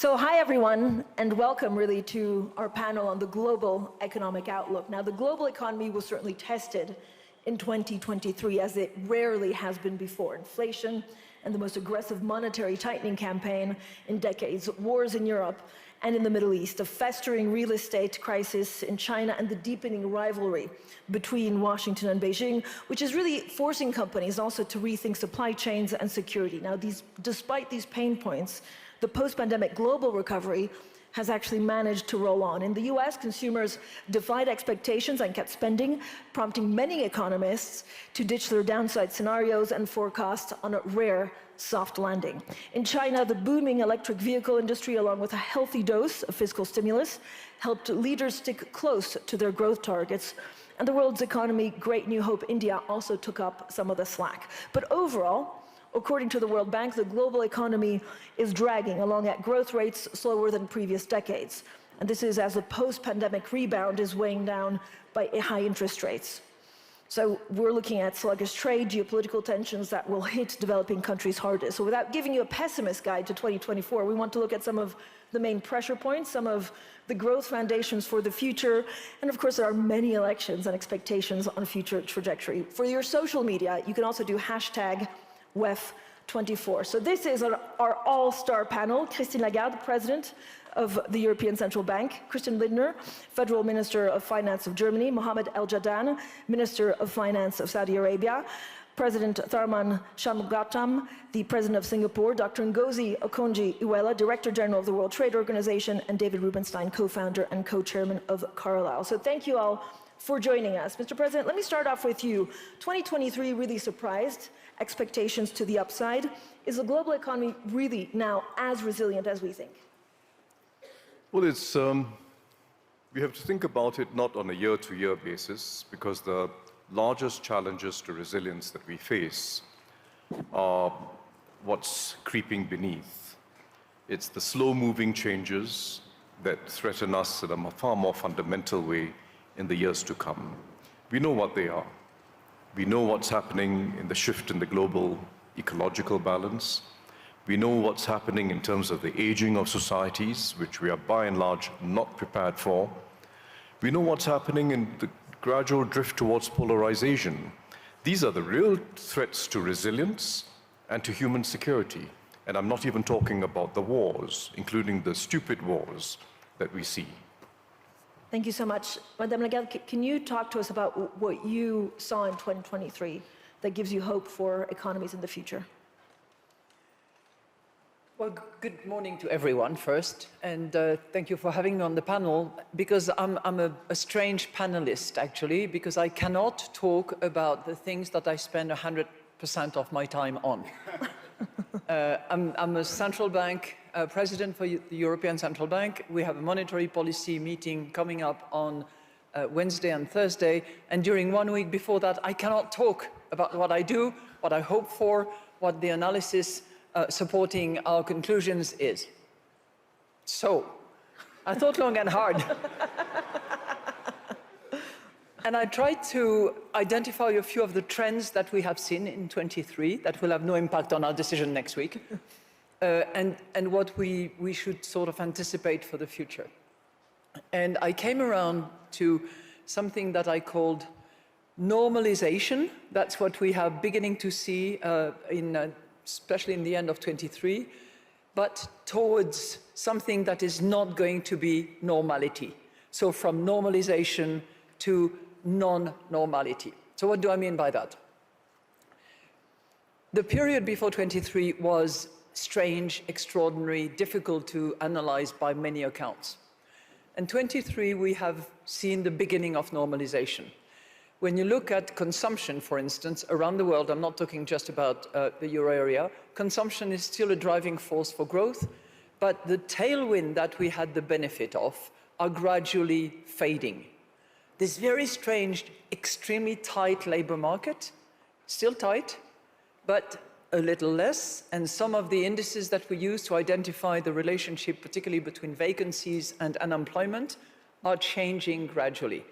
So hi everyone, and welcome really to our panel on the global economic outlook. Now the global economy was certainly tested in 2023 as it rarely has been before. Inflation and the most aggressive monetary tightening campaign in decades, wars in Europe and in the Middle East, a festering real estate crisis in China, and the deepening rivalry between Washington and Beijing, which is really forcing companies also to rethink supply chains and security. Now despite these pain points, the post-pandemic global recovery has actually managed to roll on. In the US, consumers defied expectations and kept spending, prompting many economists to ditch their downside scenarios and forecast on a rare soft landing. In China, the booming electric vehicle industry, along with a healthy dose of fiscal stimulus, helped leaders stick close to their growth targets. And the world's economy, Great New Hope India, also took up some of the slack. But overall, according to the World Bank, the global economy is dragging along at growth rates slower than previous decades. And this is as the post-pandemic rebound is weighing down by high interest rates. So we're looking at sluggish trade, geopolitical tensions that will hit developing countries hardest. So without giving you a pessimist guide to 2024, we want to look at some of the main pressure points, some of the growth foundations for the future, and of course there are many elections and expectations on future trajectory. For your social media, you can also do hashtag WEF24. So this is our all-star panel: Christine Lagarde, President of the European Central Bank; Christian Lindner, Federal Minister of Finance of Germany; Mohamed El Jadaan, Minister of Finance of Saudi Arabia; President Tharman Shanmugaratnam, the President of Singapore; Dr. Ngozi Okonjo-Iweala, Director General of the World Trade Organization; and David Rubenstein, co-founder and co-chairman of Carlyle. So thank you all for joining us. Mr. President, let me start off with you. 2023 really surprised expectations to the upside. Is the global economy really now as resilient as we think? Well, we have to think about it not on a year-to-year basis, because the largest challenges to resilience that we face are what's creeping beneath. It's the slow-moving changes that threaten us in a far more fundamental way in the years to come. We know what they are. We know what's happening in the shift in the global ecological balance. We know what's happening in terms of the aging of societies, which we are by and large not prepared for. We know what's happening in the gradual drift towards polarization. These are the real threats to resilience and to human security. And I'm not even talking about the wars, including the stupid wars that we see. Thank you so much. Madame Lagarde, can you talk to us about what you saw in 2023 that gives you hope for economies in the future? Well, good morning to everyone first, and thank you for having me on the panel, because I'm a strange panelist, actually, because I cannot talk about the things that I spend 100% of my time on. I'm a central bank president for the European Central Bank. We have a monetary policy meeting coming up on Wednesday and Thursday, and during 1 week before that, I cannot talk about what I do, what I hope for, what the analysis supporting our conclusions is. So, I thought long and hard. And I tried to identify a few of the trends that we have seen in 23 that will have no impact on our decision next week, and what we should sort of anticipate for the future. And I came around to something that I called normalization. That's what we are beginning to see especially in the end of 23, but towards something that is not going to be normality. So from normalization to non-normality. So what do I mean by that? The period before 23 was strange, extraordinary, difficult to analyze by many accounts. In 23, we have seen the beginning of normalization. When you look at consumption, for instance, around the world, I'm not talking just about the euro area, consumption is still a driving force for growth, but the tailwind that we had the benefit of are gradually fading. This very strange, extremely tight labor market, still tight, but a little less, and some of the indices that we use to identify the relationship, particularly between vacancies and unemployment, are changing gradually.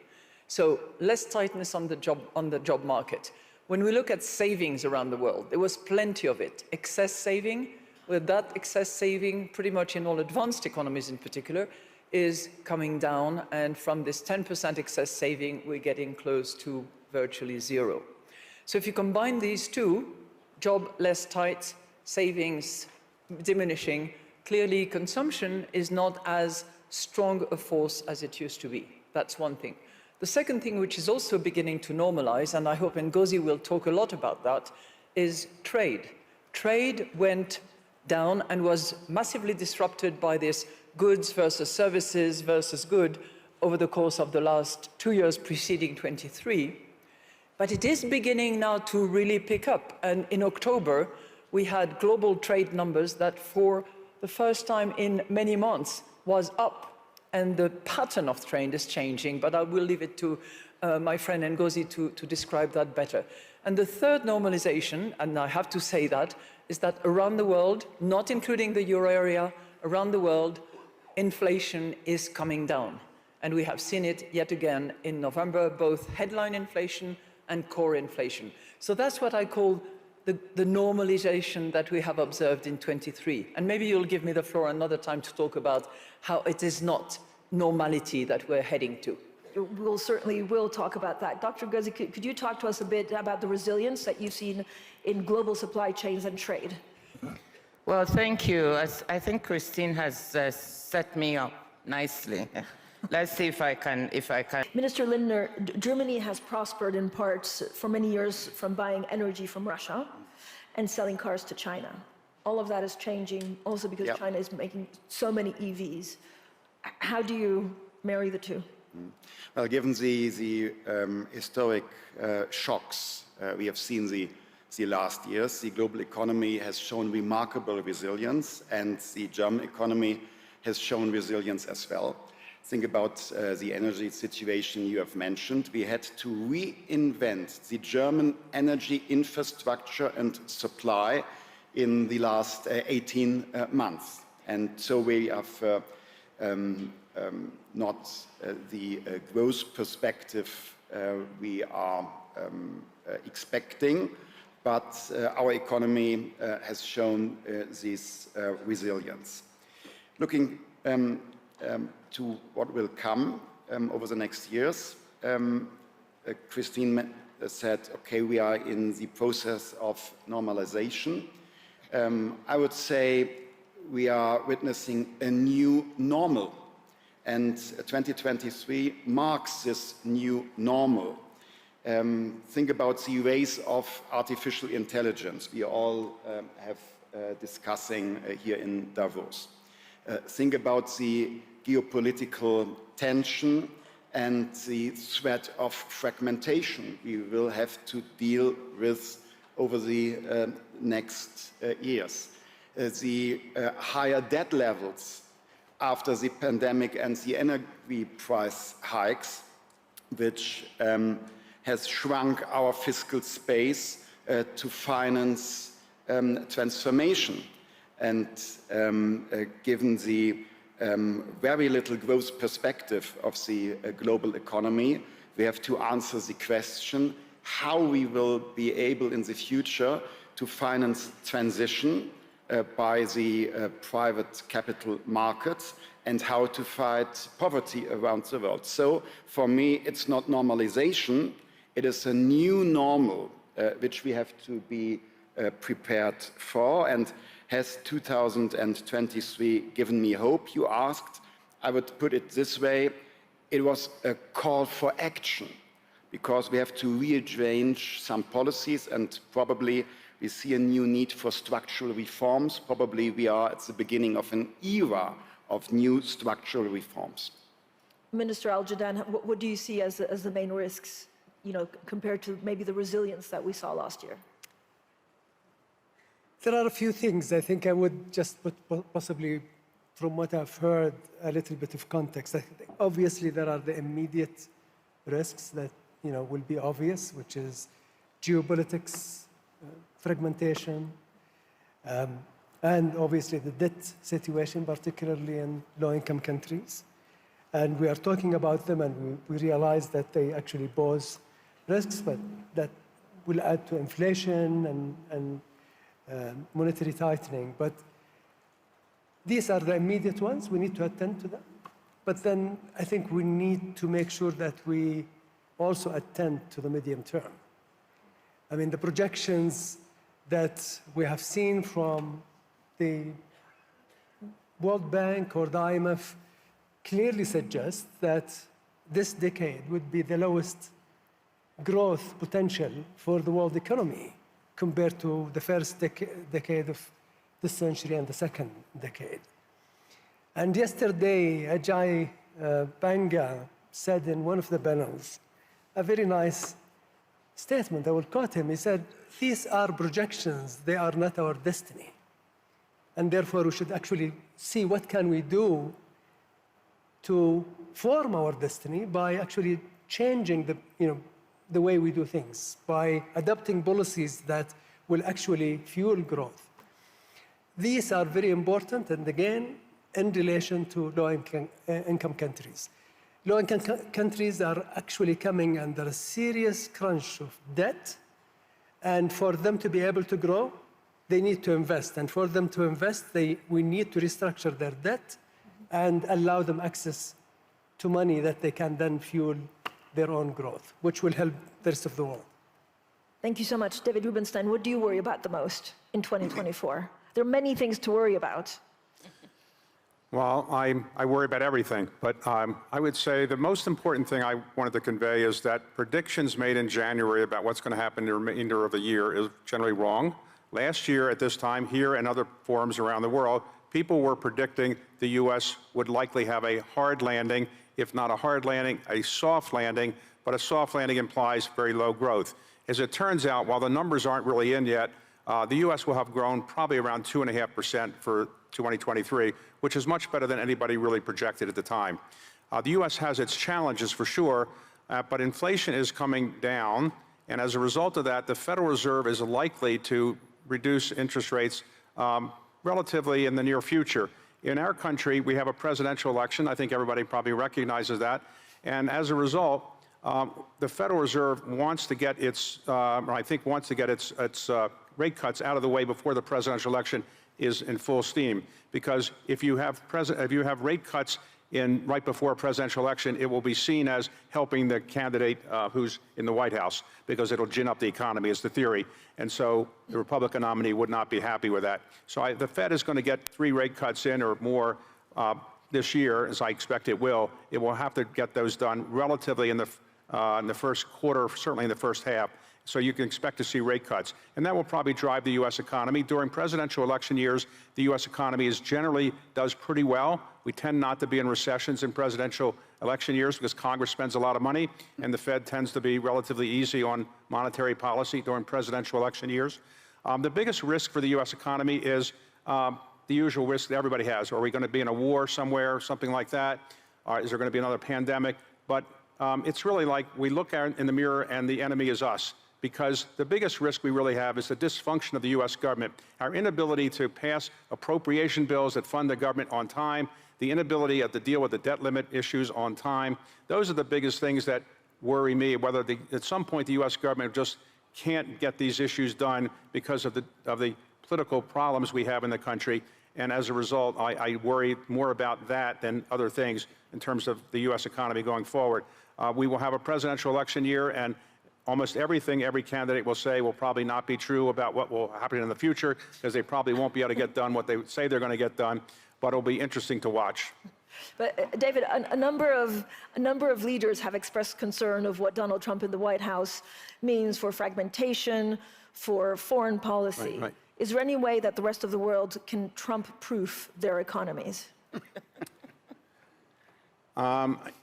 So less tightness on the job market. When we look at savings around the world, there was plenty of it. Excess saving, where that excess saving, pretty much in all advanced economies in particular, is coming down. And from this 10% excess saving, we're getting close to virtually zero. So if you combine these two, job less tight, savings diminishing, clearly consumption is not as strong a force as it used to be. That's one thing. The second thing, which is also beginning to normalize, and I hope Ngozi will talk a lot about that, is trade. Trade went down and was massively disrupted by this goods versus services versus good over the course of the last 2 years preceding 23. But it is beginning now to really pick up. And in October, we had global trade numbers that for the first time in many months was up. And the pattern of trade is changing, but I will leave it to my friend Ngozi to describe that better. And the third normalization, and I have to say that, is that around the world, not including the euro area, around the world, inflation is coming down. And we have seen it yet again in November, both headline inflation and core inflation. So that's what I call the normalization that we have observed in 23. And maybe you'll give me the floor another time to talk about how it is not normality that we're heading to. We'll certainly will talk about that. Dr. Ngozi, could you talk to us a bit about the resilience that you've seen in global supply chains and trade? Well, thank you. I think Christine has set me up nicely. Let's see if I can. Minister Lindner, Germany has prospered in parts for many years from buying energy from Russia and selling cars to China. All of that is changing also because China is making so many EVs. How do you marry the two? Well, given the historic shocks we have seen the last years, the global economy has shown remarkable resilience, and the German economy has shown resilience as well. Think about the energy situation you have mentioned. We had to reinvent the German energy infrastructure and supply in the last 18 months. And so we have not the growth perspective we are expecting, but our economy has shown this resilience. Looking to what will come over the next years, Christine said, okay, we are in the process of normalization. I would say we are witnessing a new normal, and 2023 marks this new normal. Think about the rise of artificial intelligence we all have discussing here in Davos. Think about the geopolitical tension and the threat of fragmentation we will have to deal with over the next years. The higher debt levels after the pandemic and the energy price hikes, which has shrunk our fiscal space to finance transformation. And given the very little growth perspective of the global economy, we have to answer the question how we will be able in the future to finance transition by the private capital markets and how to fight poverty around the world. So for me, it's not normalization, it is a new normal which we have to be prepared for. And has 2023 given me hope, you asked? I would put it this way, it was a call for action, because we have to rearrange some policies, and probably we see a new need for structural reforms. Probably we are at the beginning of an era of new structural reforms. Minister Al-Judaan, what do you see as the main risks, compared to maybe the resilience that we saw last year? There are a few things. I think I would just put possibly, from what I've heard, a little bit of context. I think obviously, there are the immediate risks that will be obvious, which is geopolitics, fragmentation, and obviously the debt situation, particularly in low-income countries. And we are talking about them, and we realize that they actually pose risks, but that will add to inflation and monetary tightening. But These are the immediate ones. We need to attend to them. But then I think we need to make sure that we also attend to the medium term. I mean, the projections that we have seen from the World Bank or the IMF clearly suggest that this decade would be the lowest growth potential for the world economy compared to the first decade of this century and the second decade. And yesterday, Ajay Banga said in one of the panels a very nice statement. I will quote him. He said, "These are projections, they are not our destiny. And therefore, we should actually see what can we do to form our destiny by actually changing the way we do things, by adopting policies that will actually fuel growth." These are very important, and again, in relation to low-income countries. Low-income countries are actually coming under a serious crunch of debt, and for them to be able to grow, they need to invest. And for them to invest, we need to restructure their debt and allow them access to money that they can then fuel their own growth, which will help the rest of the world. Thank you so much. David Rubenstein, what do you worry about the most in 2024? There are many things to worry about. Well, I worry about everything, but I would say the most important thing I wanted to convey is that predictions made in January about what's going to happen in the remainder of the year is generally wrong. Last year at this time, here and other forums around the world, people were predicting the U.S. would likely have a hard landing, if not a hard landing, a soft landing, but a soft landing implies very low growth. As it turns out, while the numbers aren't really in yet, the U.S. will have grown probably around 2.5% for 2023, which is much better than anybody really projected at the time. The U.S. has its challenges for sure, but inflation is coming down, and as a result of that, the Federal Reserve is likely to reduce interest rates relatively in the near future. In our country, we have a presidential election. I think everybody probably recognizes that, and as a result, the Federal Reserve wants to get its, rate cuts out of the way before the presidential election is in full steam. Because if you have rate cuts right before a presidential election, it will be seen as helping the candidate who's in the White House, because it'll gin up the economy, is the theory. And so the Republican nominee would not be happy with that. So the Fed is going to get 3 rate cuts in or more this year, as I expect it will. It will have to get those done relatively in the first quarter, certainly in the first half. So you can expect to see rate cuts. And that will probably drive the U.S. economy. During presidential election years, the U.S. economy generally does pretty well. We tend not to be in recessions in presidential election years because Congress spends a lot of money, and the Fed tends to be relatively easy on monetary policy during presidential election years. The biggest risk for the U.S. economy is the usual risk that everybody has. Are we going to be in a war somewhere, something like that? Is there going to be another pandemic? But it's really like we look out in the mirror and the enemy is us. Because the biggest risk we really have is the dysfunction of the U.S. government, our inability to pass appropriation bills that fund the government on time, the inability to deal with the debt limit issues on time. Those are the biggest things that worry me, whether at some point the U.S. government just can't get these issues done because of the political problems we have in the country. And as a result, I worry more about that than other things in terms of the U.S. economy going forward. We will have a presidential election year, and almost everything every candidate will say will probably not be true about what will happen in the future, because they probably won't be able to get done what they say they're going to get done, but it'll be interesting to watch. But David, a number of leaders have expressed concern of what Donald Trump in the White House means for fragmentation, for foreign policy. Right. Is there any way that the rest of the world can Trump-proof their economies?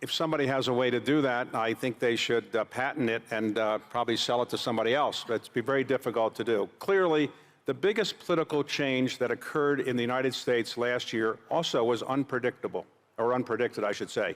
If somebody has a way to do that, I think they should patent it and probably sell it to somebody else. But it'd be very difficult to do. Clearly, the biggest political change that occurred in the United States last year also was unpredictable, or unpredicted, I should say.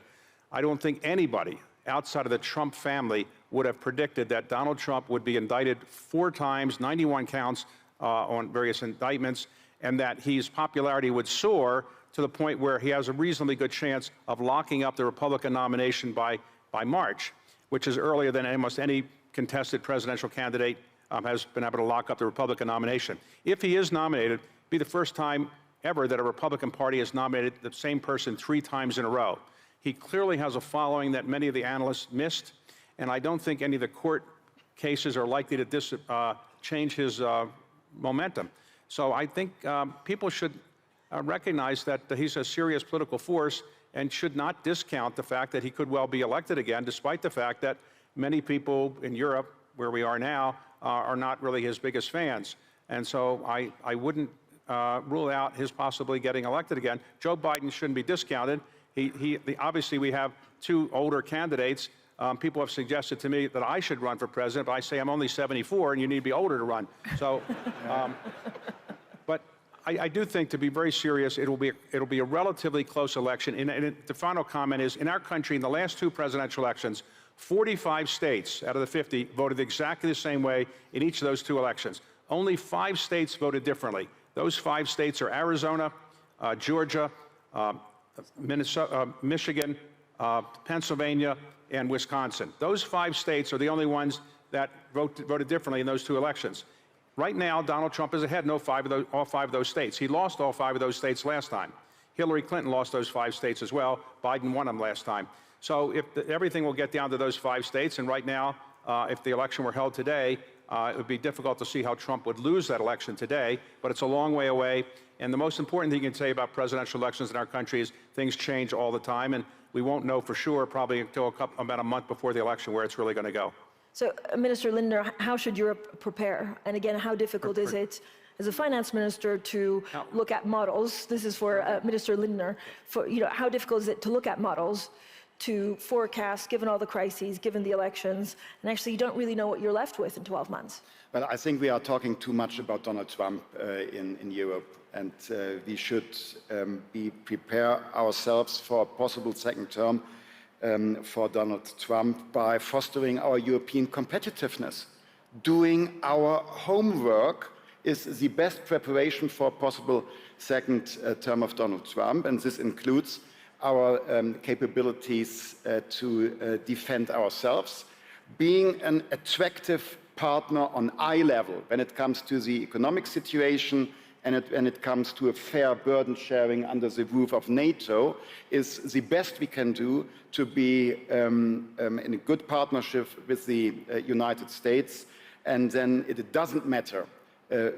I don't think anybody outside of the Trump family would have predicted that Donald Trump would be indicted 4 times, 91 counts on various indictments, and that his popularity would soar to the point where he has a reasonably good chance of locking up the Republican nomination by March, which is earlier than almost any contested presidential candidate has been able to lock up the Republican nomination. If he is nominated, it'd be the first time ever that a Republican Party has nominated the same person 3 times in a row. He clearly has a following that many of the analysts missed, and I don't think any of the court cases are likely to change his momentum. So I think people should recognize that he's a serious political force and should not discount the fact that he could well be elected again, despite the fact that many people in Europe, where we are now, are not really his biggest fans. And so I wouldn't rule out his possibly getting elected again. Joe Biden shouldn't be discounted. Obviously, we have 2 older candidates. People have suggested to me that I should run for president, but I say I'm only 74 and you need to be older to run. So, but I do think, to be very serious, it'll be a relatively close election. And the final comment is, in our country, in the last 2 presidential elections, 45 states out of the 50 voted exactly the same way in each of those 2 elections. Only 5 states voted differently. Those 5 states are Arizona, Georgia, Minnesota, Michigan, Pennsylvania, and Wisconsin. Those 5 states are the only ones that voted differently in those 2 elections. Right now, Donald Trump is ahead in all 5 of those states. He lost all 5 of those states last time. Hillary Clinton lost those 5 states as well. Biden won them last time. So if everything will get down to those 5 states, and right now, if the election were held today, it would be difficult to see how Trump would lose that election today, but it's a long way away. And the most important thing you can say about presidential elections in our country is things change all the time, and we won't know for sure probably until about a month before the election where it's really going to go. So, Minister Lindner, how should Europe prepare? And again, how difficult is it as a finance minister to look at models? This is for Minister Lindner. How difficult is it to look at models, to forecast, given all the crises, given the elections, and actually you don't really know what you're left with in 12 months? Well, I think we are talking too much about Donald Trump in Europe, and we should prepare ourselves for a possible second term for Donald Trump by fostering our European competitiveness. Doing our homework is the best preparation for a possible second term of Donald Trump, and this includes our capabilities to defend ourselves, being an attractive partner on eye level when it comes to the economic situation and when it comes to a fair burden sharing under the roof of NATO is the best we can do to be in a good partnership with the United States. And then it doesn't matter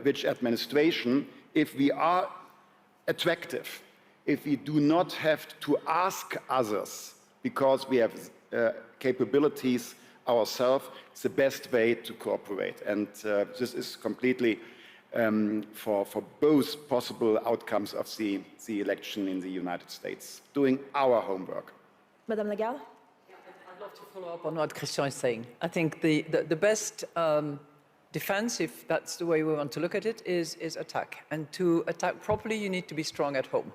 which administration, if we are attractive, if we do not have to ask others because we have capabilities ourselves, it's the best way to cooperate. And this is completely for both possible outcomes of the election in the United States, doing our homework. Madame Lagarde? I'd love to follow up on what Christian is saying. I think the best defense, if that's the way we want to look at it, is attack. And to attack properly, you need to be strong at home.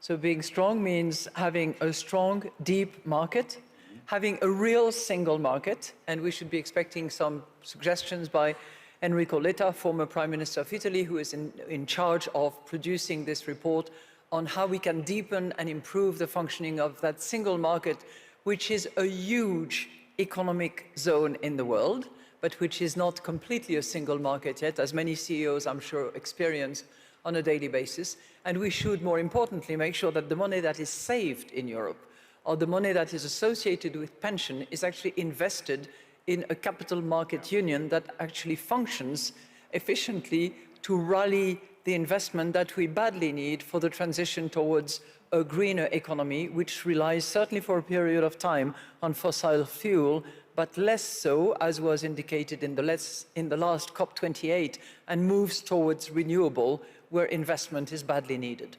So being strong means having a strong, deep market, having a real single market, and we should be expecting some suggestions by Enrico Letta, former Prime Minister of Italy, who is in charge of producing this report on how we can deepen and improve the functioning of that single market, which is a huge economic zone in the world, but which is not completely a single market yet, as many CEOs, I'm sure, experience on a daily basis. And we should, more importantly, make sure that the money that is saved in Europe, or the money that is associated with pension, is actually invested in a capital market union that actually functions efficiently to rally the investment that we badly need for the transition towards a greener economy, which relies certainly for a period of time on fossil fuel, but less so, as was indicated in the last COP28, and moves towards renewable, where investment is badly needed.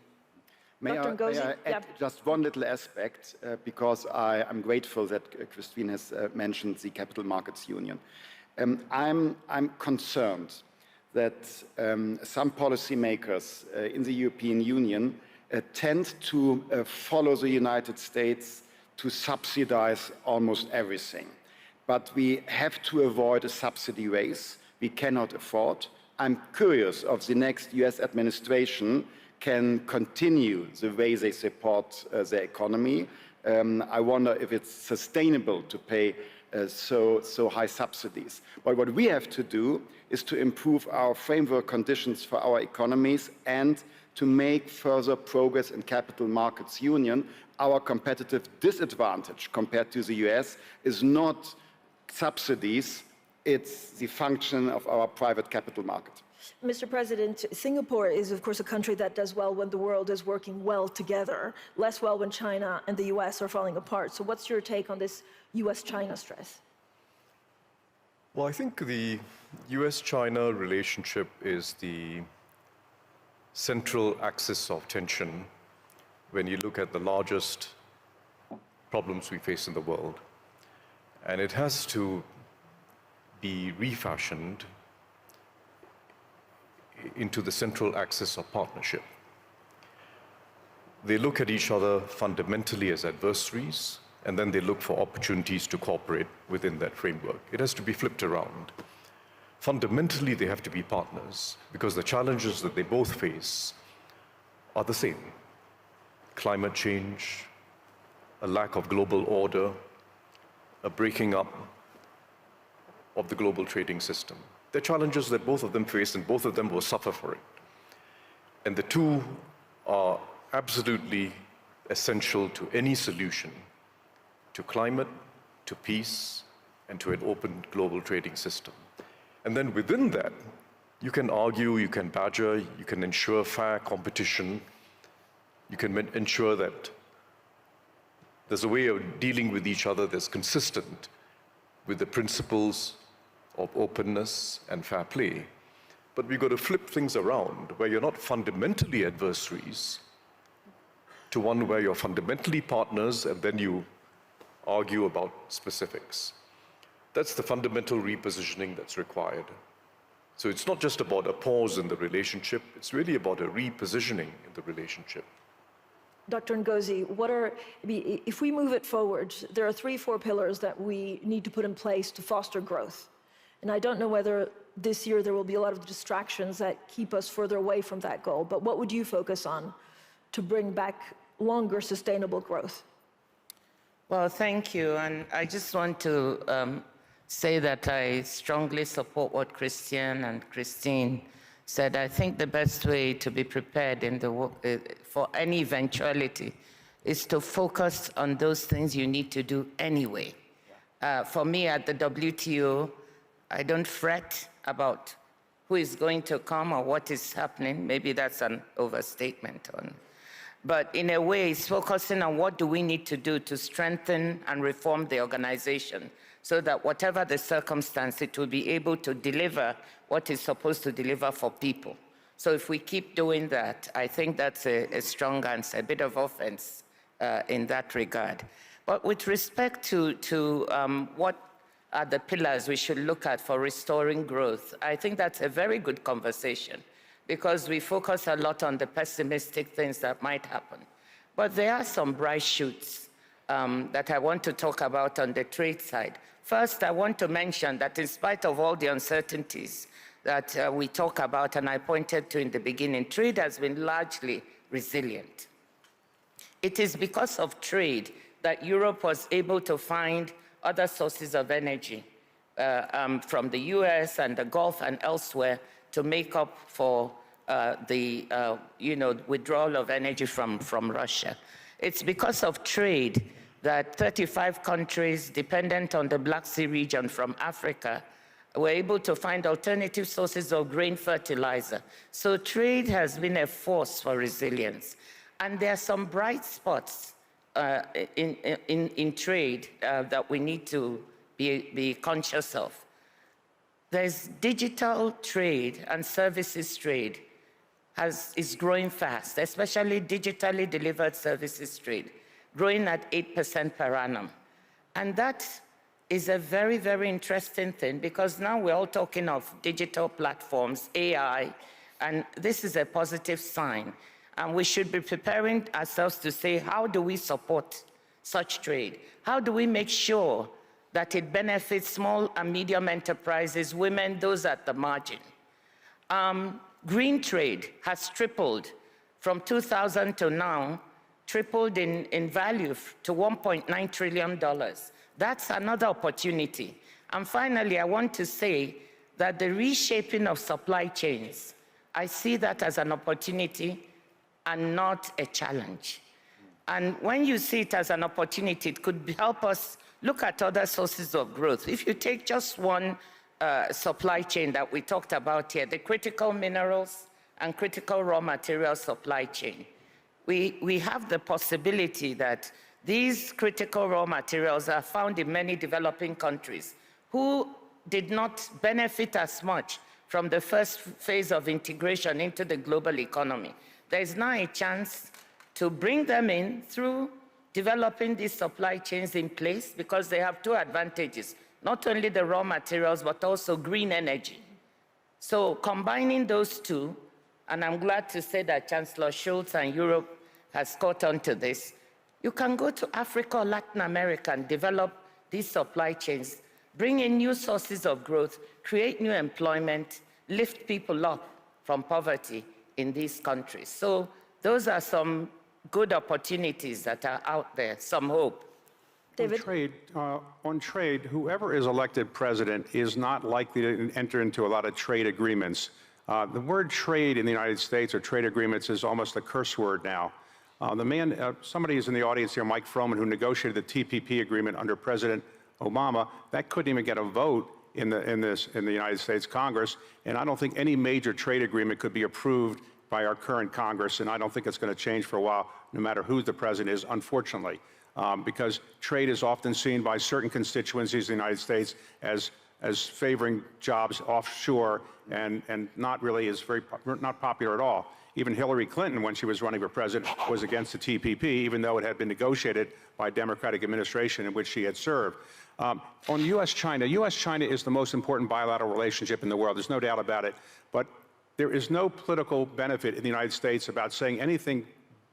May I add just one little aspect, because I'm grateful that Christine has mentioned the Capital Markets Union. I'm concerned that some policymakers in the European Union tend to follow the United States to subsidize almost everything. But we have to avoid a subsidy race we cannot afford. I'm curious of the next US administration can continue the way they support their economy. I wonder if it's sustainable to pay so high subsidies. But what we have to do is to improve our framework conditions for our economies and to make further progress in capital markets union. Our competitive disadvantage compared to the US is not subsidies, it's the function of our private capital market. Mr. President, Singapore is, of course, a country that does well when the world is working well together, less well when China and the US are falling apart. So what's your take on this US-China stress? Well, I think the US-China relationship is the central axis of tension when you look at the largest problems we face in the world. And it has to be refashioned into the central axis of partnership. They look at each other fundamentally as adversaries, and then they look for opportunities to cooperate within that framework. It has to be flipped around. Fundamentally, they have to be partners because the challenges that they both face are the same. Climate change, a lack of global order, a breaking up of the global trading system. They're challenges that both of them face, and both of them will suffer for it. And the two are absolutely essential to any solution, to climate, to peace, and to an open global trading system. And then within that, you can argue, you can badger, you can ensure fair competition, you can ensure that there's a way of dealing with each other that's consistent with the principles of openness and fair play. But we've got to flip things around where you're not fundamentally adversaries to one where you're fundamentally partners and then you argue about specifics. That's the fundamental repositioning that's required. So it's not just about a pause in the relationship, it's really about a repositioning in the relationship. Dr. Ngozi, if we move it forward, there are 3-4 pillars that we need to put in place to foster growth. And I don't know whether this year there will be a lot of distractions that keep us further away from that goal, but what would you focus on to bring back longer sustainable growth? Well, thank you. And I just want to say that I strongly support what Christian and Christine said. I think the best way to be prepared in for any eventuality is to focus on those things you need to do anyway. For me at the WTO, I don't fret about who is going to come or what is happening. Maybe that's an overstatement. But in a way, it's focusing on what do we need to do to strengthen and reform the organization so that whatever the circumstance, it will be able to deliver what it's supposed to deliver for people. So if we keep doing that, I think that's a strong answer, a bit of offense in that regard. But with respect to what are the pillars we should look at for restoring growth, I think that's a very good conversation because we focus a lot on the pessimistic things that might happen. But there are some bright shoots that I want to talk about on the trade side. First, I want to mention that in spite of all the uncertainties that we talk about, and I pointed to in the beginning, trade has been largely resilient. It is because of trade that Europe was able to find other sources of energy from the US and the Gulf and elsewhere to make up for the withdrawal of energy from Russia. It's because of trade that 35 countries dependent on the Black Sea region from Africa were able to find alternative sources of grain fertilizer. So trade has been a force for resilience. And there are some bright spots in trade that we need to be conscious of. There's digital trade and services trade is growing fast, especially digitally delivered services trade, growing at 8% per annum. And that is a very, very interesting thing because now we're all talking of digital platforms, AI, and this is a positive sign. And we should be preparing ourselves to say, how do we support such trade? How do we make sure that it benefits small and medium enterprises, women, those at the margin? Green trade has tripled from 2000 to now, tripled in value to $1.9 trillion. That's another opportunity. And finally, I want to say that the reshaping of supply chains, I see that as an opportunity and not a challenge. And when you see it as an opportunity, it could help us look at other sources of growth. If you take just one supply chain that we talked about here, the critical minerals and critical raw material supply chain, we have the possibility that these critical raw materials are found in many developing countries who did not benefit as much from the first phase of integration into the global economy. There is now a chance to bring them in through developing these supply chains in place, because they have two advantages, not only the raw materials, but also green energy. So combining those two, and I'm glad to say that Chancellor Schulz and Europe has caught on to this, you can go to Africa or Latin America and develop these supply chains, bring in new sources of growth, create new employment, lift people up from poverty in these countries. So those are some good opportunities that are out there, some hope. David? On trade, whoever is elected president is not likely to enter into a lot of trade agreements. The word trade in the United States, or trade agreements, is almost a curse word now. Somebody is in the audience here, Mike Froman, who negotiated the TPP agreement under President Obama. That couldn't even get a vote in the United States Congress, and I don't think any major trade agreement could be approved by our current Congress, and I don't think it's going to change for a while, no matter who the president is, unfortunately, because trade is often seen by certain constituencies in the United States as favoring jobs offshore, and not really not popular at all. Even Hillary Clinton, when she was running for president, was against the TPP, even though it had been negotiated by a Democratic administration in which she had served. On U.S.-China, U.S.-China is the most important bilateral relationship in the world. There's no doubt about it. But there is no political benefit in the United States about saying anything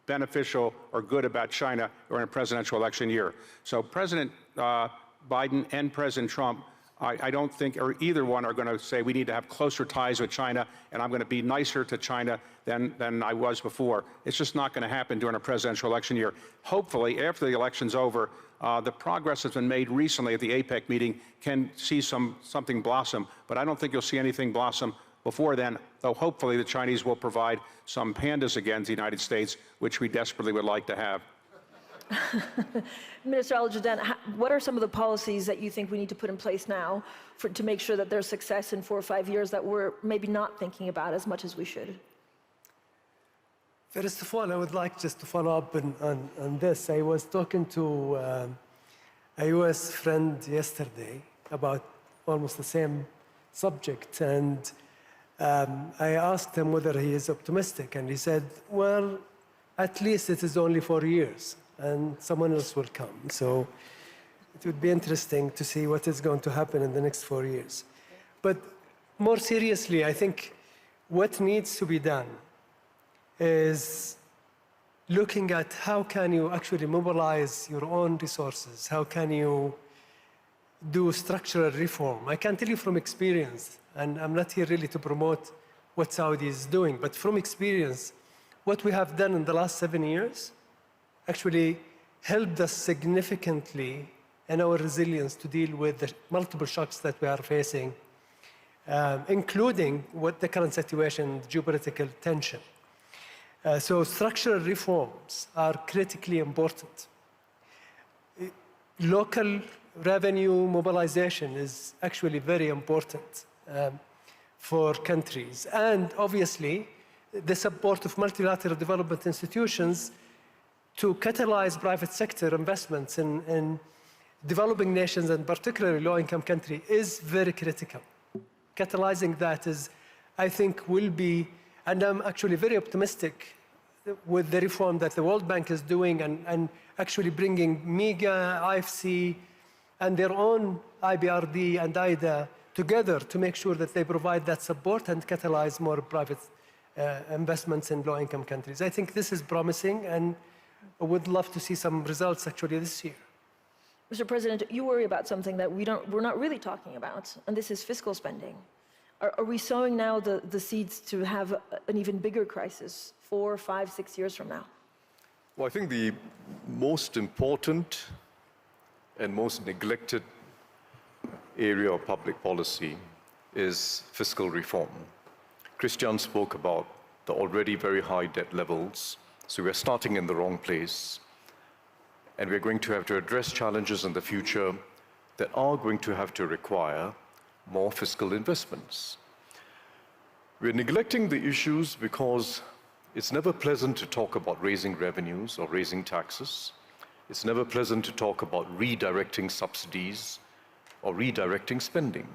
beneficial or good about China during a presidential election year. So President Biden and President Trump, I don't think, or either one, are going to say we need to have closer ties with China, and I'm going to be nicer to China than I was before. It's just not going to happen during a presidential election year. Hopefully, after the election's over, the progress that's been made recently at the APEC meeting can see something blossom, but I don't think you'll see anything blossom before then, though hopefully the Chinese will provide some pandas again to the United States, which we desperately would like to have. Minister Al-Judan, what are some of the policies that you think we need to put in place now to make sure that there's success in 4 or 5 years that we're maybe not thinking about as much as we should? First of all, I would like just to follow up on this. I was talking to a US friend yesterday about almost the same subject, and I asked him whether he is optimistic, and he said, well, at least it is only 4 years, and someone else will come. So it would be interesting to see what is going to happen in the next 4 years. But more seriously, I think what needs to be done is looking at how can you actually mobilize your own resources? How can you do structural reform? I can tell you from experience, and I'm not here really to promote what Saudi is doing, but from experience, what we have done in the last 7 years actually helped us significantly in our resilience to deal with the multiple shocks that we are facing, including what the current situation, geopolitical tension. So structural reforms are critically important. Local revenue mobilization is actually very important for countries. And obviously, the support of multilateral development institutions to catalyze private sector investments in developing nations, and particularly low-income countries, is very critical. Catalyzing that is, I think, will be, and I'm actually very optimistic with the reform that the World Bank is doing, and actually bringing MEGA, IFC, and their own IBRD and IDA together to make sure that they provide that support and catalyze more private investments in low-income countries. I think this is promising, and I would love to see some results actually this year. Mr. President, you worry about something that we're not really talking about, and this is fiscal spending. Are we sowing now the seeds to have an even bigger crisis 4, 5, 6 years from now? Well, I think the most important and most neglected area of public policy is fiscal reform. Christian spoke about the already very high debt levels So we're starting in the wrong place. And we're going to have to address challenges in the future that are going to have to require more fiscal investments. We're neglecting the issues because it's never pleasant to talk about raising revenues or raising taxes. It's never pleasant to talk about redirecting subsidies or redirecting spending.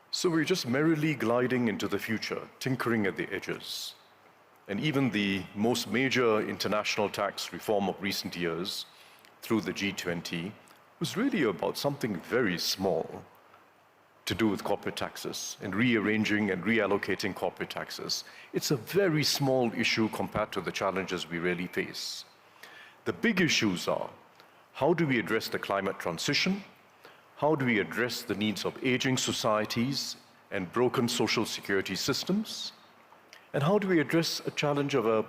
So we're just merrily gliding into the future, tinkering at the edges. And even the most major international tax reform of recent years, through the G20, was really about something very small to do with corporate taxes and rearranging and reallocating corporate taxes. It's a very small issue compared to the challenges we really face. The big issues are, how do we address the climate transition? How do we address the needs of aging societies and broken social security systems? And how do we address a challenge of an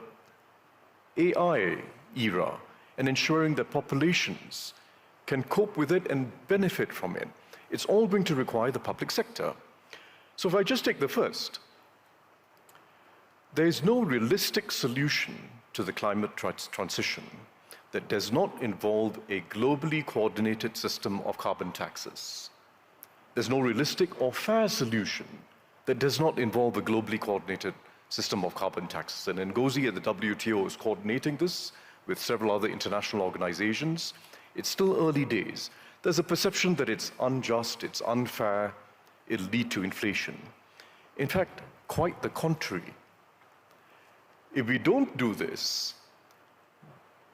AI era and ensuring that populations can cope with it and benefit from it? It's all going to require the public sector. So if I just take the first, there is no realistic solution to the climate transition that does not involve a globally coordinated system of carbon taxes. There's no realistic or fair solution that does not involve a globally coordinated system of carbon taxes. And Ngozi at the WTO is coordinating this with several other international organizations. It's still early days. There's a perception that it's unjust, it's unfair, it'll lead to inflation. In fact, quite the contrary. If we don't do this,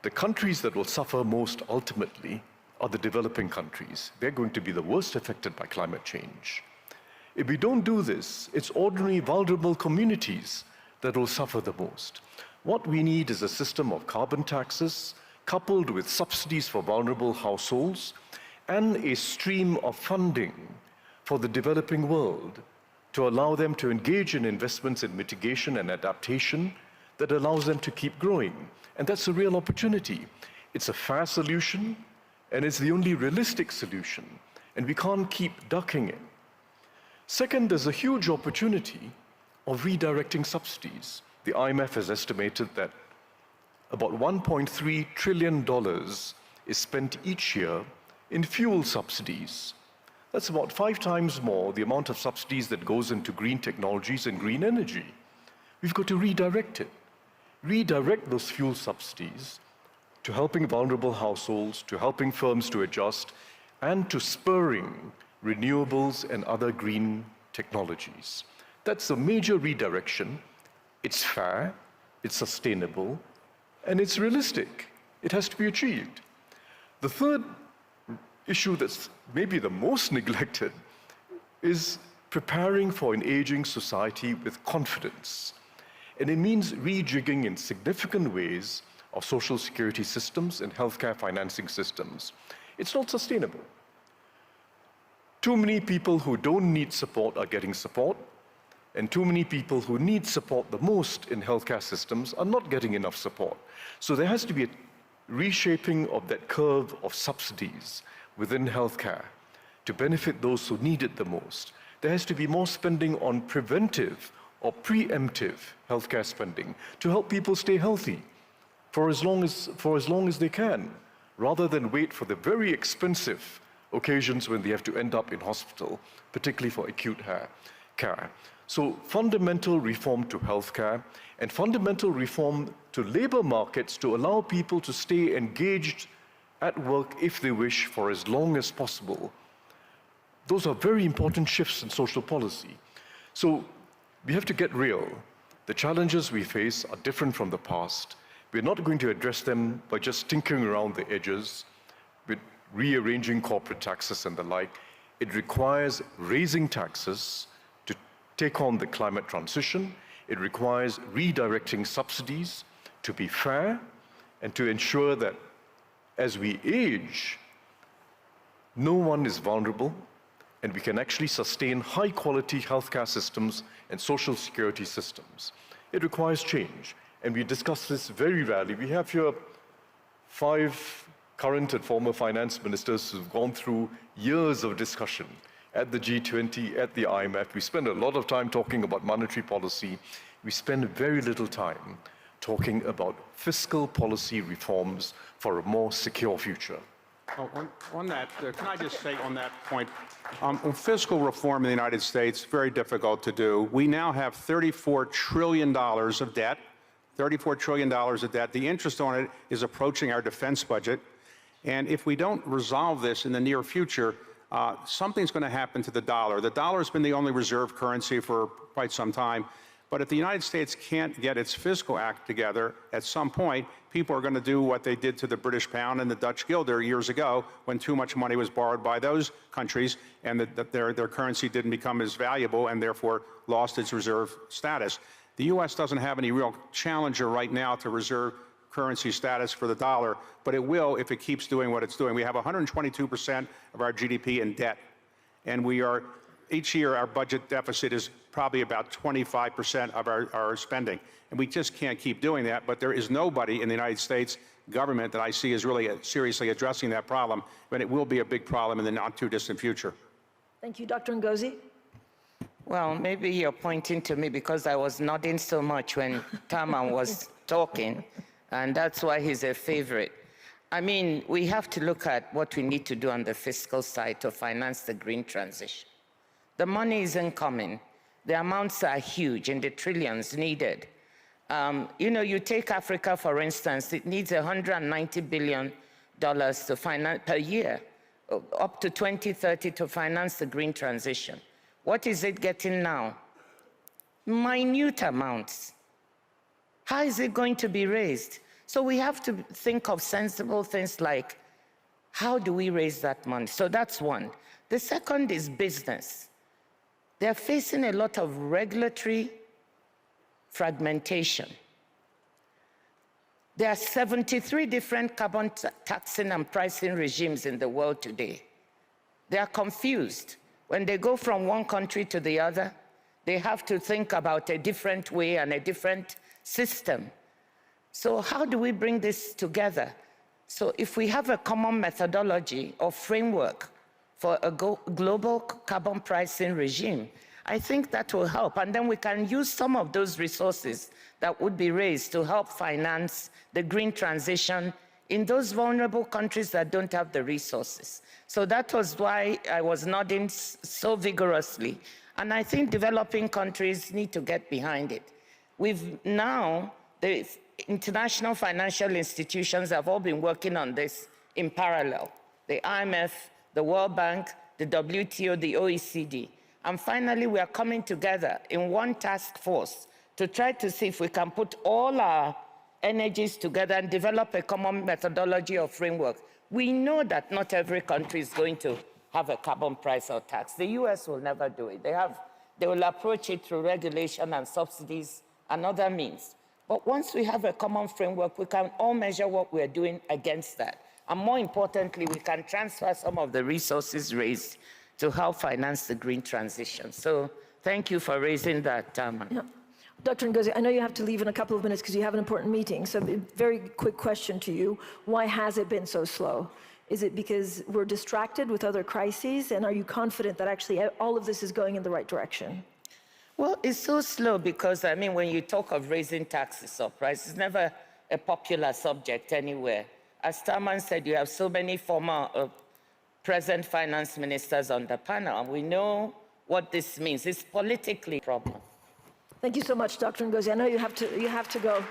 the countries that will suffer most ultimately are the developing countries. They're going to be the worst affected by climate change. If we don't do this, it's ordinary vulnerable communities that will suffer the most. What we need is a system of carbon taxes coupled with subsidies for vulnerable households and a stream of funding for the developing world to allow them to engage in investments in mitigation and adaptation that allows them to keep growing. And that's a real opportunity. It's a fair solution, and it's the only realistic solution, and we can't keep ducking it. Second, there's a huge opportunity of redirecting subsidies. The IMF has estimated that about $1.3 trillion is spent each year in fuel subsidies. That's about 5 times more the amount of subsidies that goes into green technologies and green energy. We've got to redirect it. Redirect those fuel subsidies to helping vulnerable households, to helping firms to adjust, and to spurring renewables and other green technologies. That's a major redirection. It's fair, it's sustainable, and it's realistic. It has to be achieved. The third issue that's maybe the most neglected is preparing for an aging society with confidence. And it means rejigging in significant ways of social security systems and healthcare financing systems. It's not sustainable. Too many people who don't need support are getting support, and too many people who need support the most in healthcare systems are not getting enough support. So there has to be a reshaping of that curve of subsidies within healthcare to benefit those who need it the most. There has to be more spending on preventive or preemptive healthcare spending to help people stay healthy for as long as they can, rather than wait for the very expensive occasions when they have to end up in hospital, particularly for acute care. So fundamental reform to healthcare and fundamental reform to labor markets to allow people to stay engaged at work if they wish for as long as possible. Those are very important shifts in social policy. So we have to get real. The challenges we face are different from the past. We're not going to address them by just tinkering around the edges with rearranging corporate taxes and the like. It requires raising taxes to take on the climate transition. It requires redirecting subsidies to be fair and to ensure that as we age, no one is vulnerable, and we can actually sustain high-quality healthcare systems and social security systems. It requires change, and we discuss this very rarely. We have here 5 current and former finance ministers who've gone through years of discussion at the G20, at the IMF. We spend a lot of time talking about monetary policy. We spend very little time talking about fiscal policy reforms for a more secure future. Oh, on that, can I just say on that point, on fiscal reform in the United States, very difficult to do. We now have $34 trillion of debt, $34 trillion of debt. The interest on it is approaching our defense budget. And if we don't resolve this in the near future, something's going to happen to the dollar. The dollar has been the only reserve currency for quite some time. But if the United States can't get its fiscal act together, at some point, people are going to do what they did to the British pound and the Dutch guilder years ago when too much money was borrowed by those countries and their currency didn't become as valuable and therefore lost its reserve status. The U.S. doesn't have any real challenger right now to reserve currency status for the dollar, but it will if it keeps doing what it's doing. We have 122% of our GDP in debt, and each year our budget deficit is probably about 25% of our spending. And we just can't keep doing that, but there is nobody in the United States government that I see is really seriously addressing that problem, but it will be a big problem in the not too distant future. Thank you. Dr. Ngozi? Well, maybe you're pointing to me because I was nodding so much when Taman was talking, and that's why he's a favorite. I mean, we have to look at what we need to do on the fiscal side to finance the green transition. The money isn't coming. The amounts are huge in the trillions needed. You take Africa, for instance, it needs $190 billion to finance per year, up to 2030 to finance the green transition. What is it getting now? Minute amounts. How is it going to be raised? So we have to think of sensible things like, how do we raise that money? So that's one. The second is business. They're facing a lot of regulatory fragmentation. There are 73 different carbon taxing and pricing regimes in the world today. They are confused. When they go from one country to the other, they have to think about a different way and a different system. So how do we bring this together? So if we have a common methodology or framework for a global carbon pricing regime, I think that will help. And then we can use some of those resources that would be raised to help finance the green transition in those vulnerable countries that don't have the resources. So that was why I was nodding so vigorously. And I think developing countries need to get behind it. The international financial institutions have all been working on this in parallel. The IMF, the World Bank, the WTO, the OECD. And finally, we are coming together in one task force to try to see if we can put all our energies together and develop a common methodology or framework. We know that not every country is going to have a carbon price or tax. The US will never do it. They will approach it through regulation and subsidies and other means. But once we have a common framework, we can all measure what we're doing against that. And more importantly, we can transfer some of the resources raised to help finance the green transition. So thank you for raising that, Taman. Yeah. Dr. Ngozi, I know you have to leave in a couple of minutes because you have an important meeting. So a very quick question to you. Why has it been so slow? Is it because we're distracted with other crises? And are you confident that actually all of this is going in the right direction? Well, it's so slow because, I mean, when you talk of raising taxes or prices, it's never a popular subject anywhere. As Taman said, you have so many former present finance ministers on the panel, and we know what this means. It's politically a problem. Thank you so much, Dr. Ngozi. I know you have to go.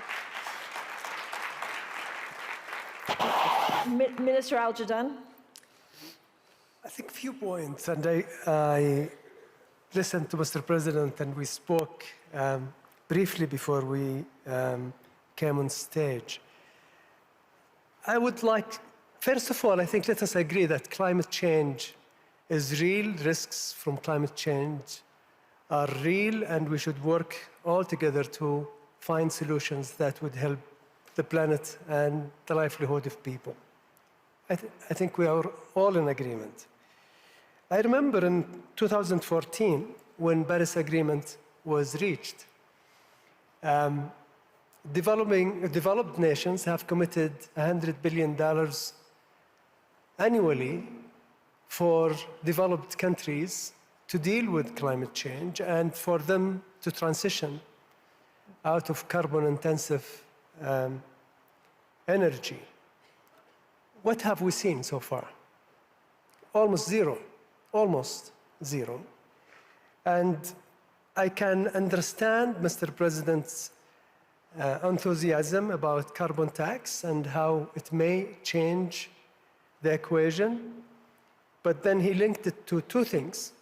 Minister Al-Jadaan. I think a few points, and I listened to Mr. President, and we spoke briefly before we came on stage. I would like, first of all, I think let us agree that climate change is real. Risks from climate change are real, and we should work all together to find solutions that would help the planet and the livelihood of people. I think we are all in agreement. I remember in 2014, when Paris Agreement was reached, developed nations have committed $100 billion annually for developed countries to deal with climate change and for them to transition out of carbon-intensive energy. What have we seen so far? Almost zero. And I can understand Mr. President's enthusiasm about carbon tax and how it may change the equation, but then he linked it to two things.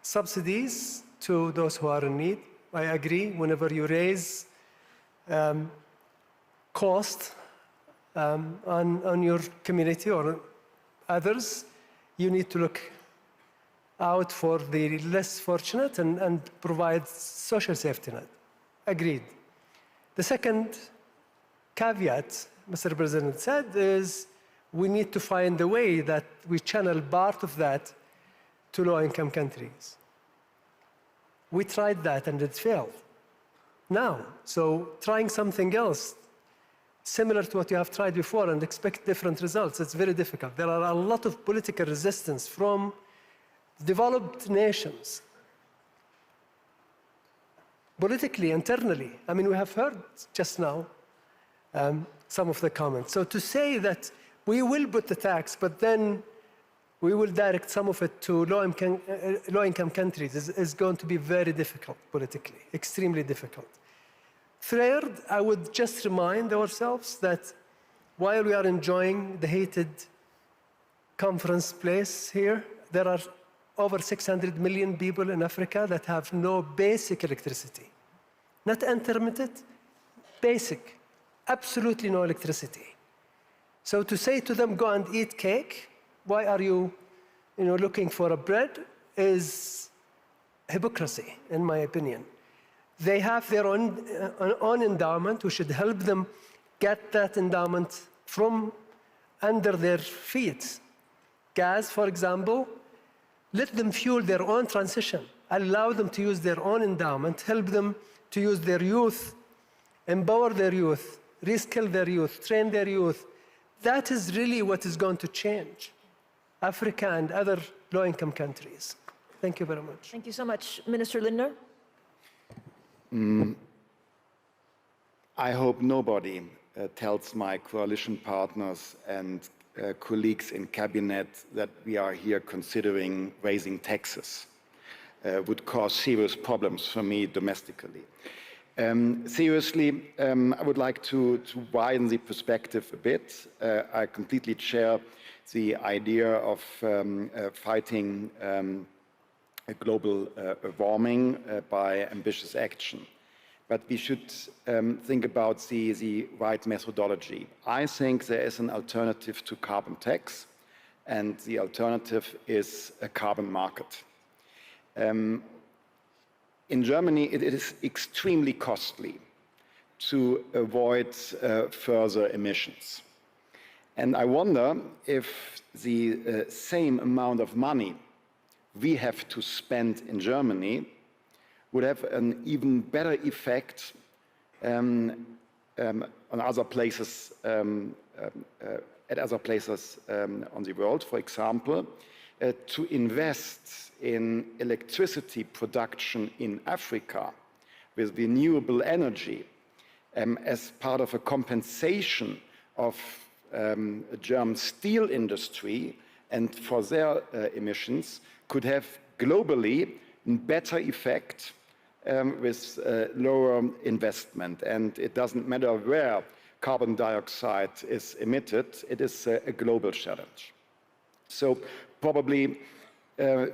Subsidies to those who are in need. I agree, whenever you raise cost on your community or others, you need to look out for the less fortunate and provide social safety net. Agreed. The second caveat, Mr. President said, is we need to find a way that we channel part of that to low-income countries. We tried that and it failed. Now, so trying something else similar to what you have tried before and expect different results, it's very difficult. There are a lot of political resistance from developed nations. Politically, internally, I mean, we have heard just now some of the comments. So to say that we will put the tax, but then we will direct some of it to low-income countries is going to be very difficult politically, extremely difficult. Third, I would just remind ourselves that while we are enjoying the heated conference place here, there are over 600 million people in Africa that have no basic electricity. Not intermittent, basic, absolutely no electricity. So to say to them, go and eat cake, why are you looking for a bread, is hypocrisy, in my opinion. They have their own endowment. We should help them get that endowment from under their feet. Gas, for example, let them fuel their own transition. Allow them to use their own endowment, help them to use their youth, empower their youth, reskill their youth, train their youth. That is really what is going to change Africa and other low-income countries. Thank you very much. Thank you so much. Minister Lindner? I hope nobody tells my coalition partners and colleagues in cabinet that we are here considering raising taxes. Would cause serious problems for me domestically. Seriously, I would like to widen the perspective a bit. I completely share the idea of fighting global warming by ambitious action. But we should think about the right methodology. I think there is an alternative to carbon tax, and the alternative is a carbon market. In Germany, it is extremely costly to avoid further emissions. And I wonder if the same amount of money we have to spend in Germany would have an even better effect on other places, at other places on the world. For example, to invest in electricity production in Africa with renewable energy as part of a compensation of a German steel industry and for their emissions could have globally a better effect with lower investment. And it doesn't matter where carbon dioxide is emitted, it is a global challenge. So probably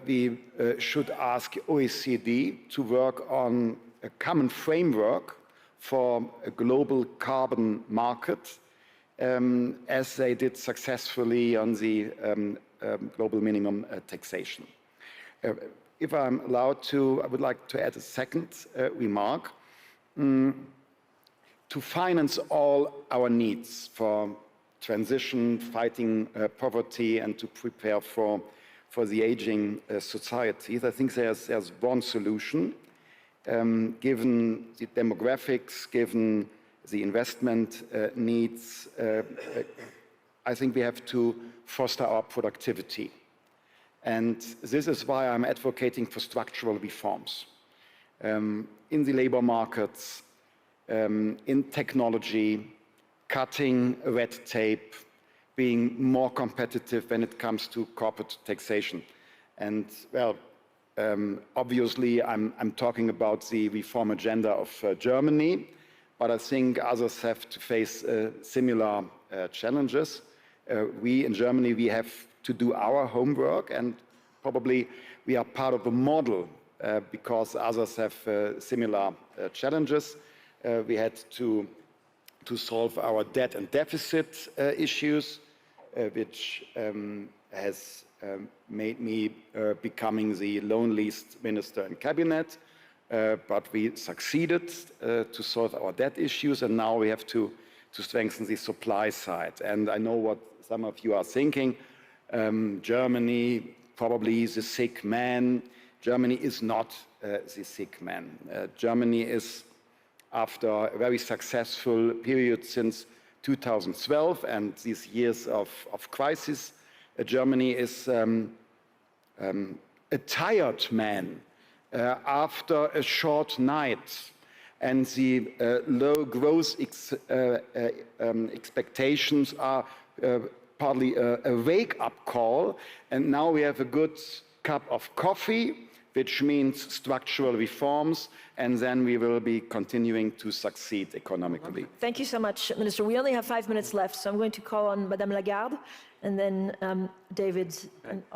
we should ask OECD to work on a common framework for a global carbon market, as they did successfully on the global minimum taxation. If I'm allowed to, I would like to add a second remark. To finance all our needs for transition, fighting poverty, and to prepare for the aging societies, I think there's one solution. Given the demographics, given the investment needs, I think we have to foster our productivity. And this is why I'm advocating for structural reforms. In the labor markets, in technology, cutting red tape, being more competitive when it comes to corporate taxation. And well, obviously I'm talking about the reform agenda of Germany, but I think others have to face similar challenges. We in Germany, we have to do our homework, and probably we are part of a model because others have similar challenges. We had to solve our debt and deficit issues, which has made me becoming the loneliest minister in cabinet. But we succeeded to solve our debt issues, and now we have to strengthen the supply side. And I know what some of you are thinking. Germany probably is a sick man. Germany is not the sick man. Germany is, after a very successful period since 2012 and these years of crisis, Germany is a tired man after a short night, and the low growth expectations are partly a wake-up call, and now we have a good cup of coffee, which means structural reforms, and then we will be continuing to succeed economically. Thank you so much, Minister. We only have 5 minutes left, so I'm going to call on Madame Lagarde, and then David,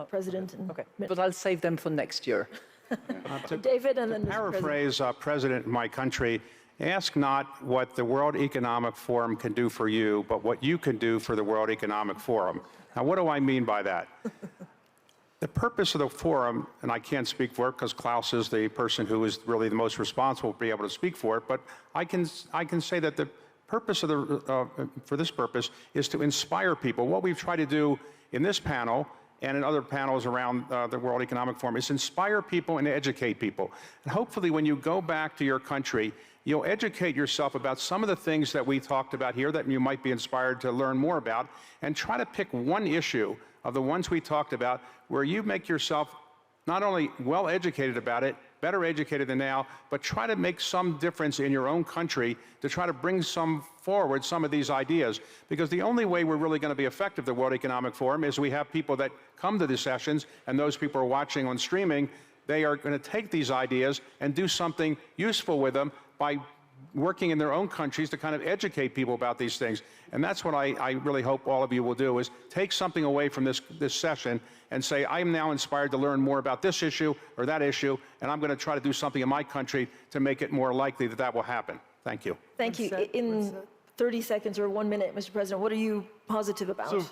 President. And Okay, but I'll save them for next year. David, and then Mr. President. Paraphrase President in my country, ask not what the World Economic Forum can do for you, but what you can do for the World Economic Forum. Now, what do I mean by that? The purpose of the forum, and I can't speak for it because Klaus is the person who is really the most responsible to be able to speak for it, but I can say that the purpose of for this purpose is to inspire people. What we've tried to do in this panel and in other panels around the World Economic Forum is inspire people and educate people. And hopefully when you go back to your country, you'll educate yourself about some of the things that we talked about here that you might be inspired to learn more about, and try to pick one issue of the ones we talked about where you make yourself not only well educated about it, better educated than now, but try to make some difference in your own country to try to bring forward some of these ideas. Because the only way we're really going to be effective, the World Economic Forum, is we have people that come to the sessions, and those people are watching on streaming. They are going to take these ideas and do something useful with them by working in their own countries to kind of educate people about these things. And that's what I really hope all of you will do, is take something away from this session and say, I'm now inspired to learn more about this issue or that issue, and I'm going to try to do something in my country to make it more likely that that will happen. Thank you. Thank you. In 30 seconds or 1 minute, Mr. President, what are you positive about? So,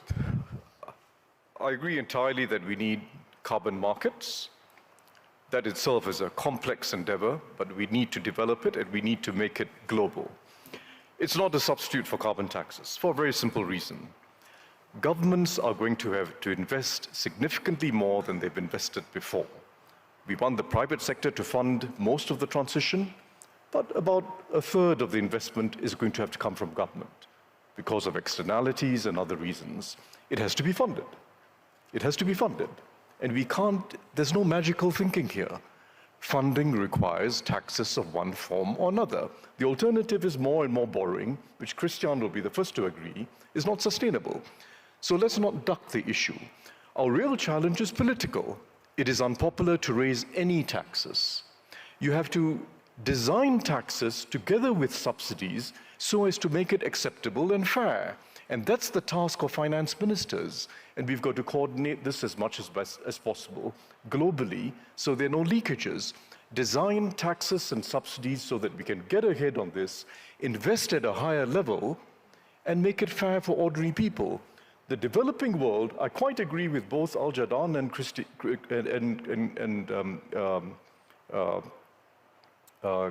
I agree entirely that we need carbon markets. That itself is a complex endeavor, but we need to develop it and we need to make it global. It's not a substitute for carbon taxes, for a very simple reason. Governments are going to have to invest significantly more than they've invested before. We want the private sector to fund most of the transition, but about a third of the investment is going to have to come from government because of externalities and other reasons. It has to be funded. It has to be funded. And we can't, there's no magical thinking here. Funding requires taxes of one form or another. The alternative is more and more borrowing, which Christian will be the first to agree, is not sustainable. So let's not duck the issue. Our real challenge is political. It is unpopular to raise any taxes. You have to design taxes together with subsidies so as to make it acceptable and fair. And that's the task of finance ministers. And we've got to coordinate this as much as possible globally so there are no leakages. Design taxes and subsidies so that we can get ahead on this, invest at a higher level, and make it fair for ordinary people. The developing world, I quite agree with both Al Jadaan and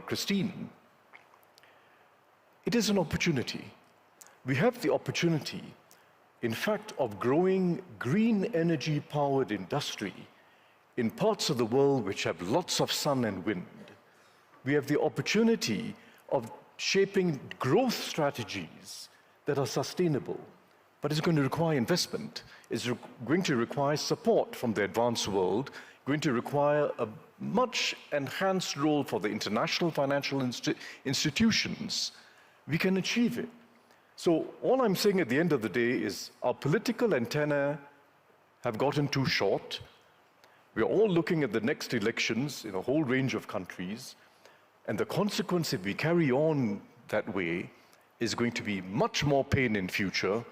Christine. It is an opportunity. We have the opportunity, in fact, of growing green energy-powered industry in parts of the world which have lots of sun and wind. We have the opportunity of shaping growth strategies that are sustainable. but it's going to require investment. It's going to require support from the advanced world, going to require a much enhanced role for the international financial institutions. We can achieve it. So all I'm saying at the end of the day is our political antennae have gotten too short. We're all looking at the next elections in a whole range of countries, and the consequence if we carry on that way is going to be much more pain in future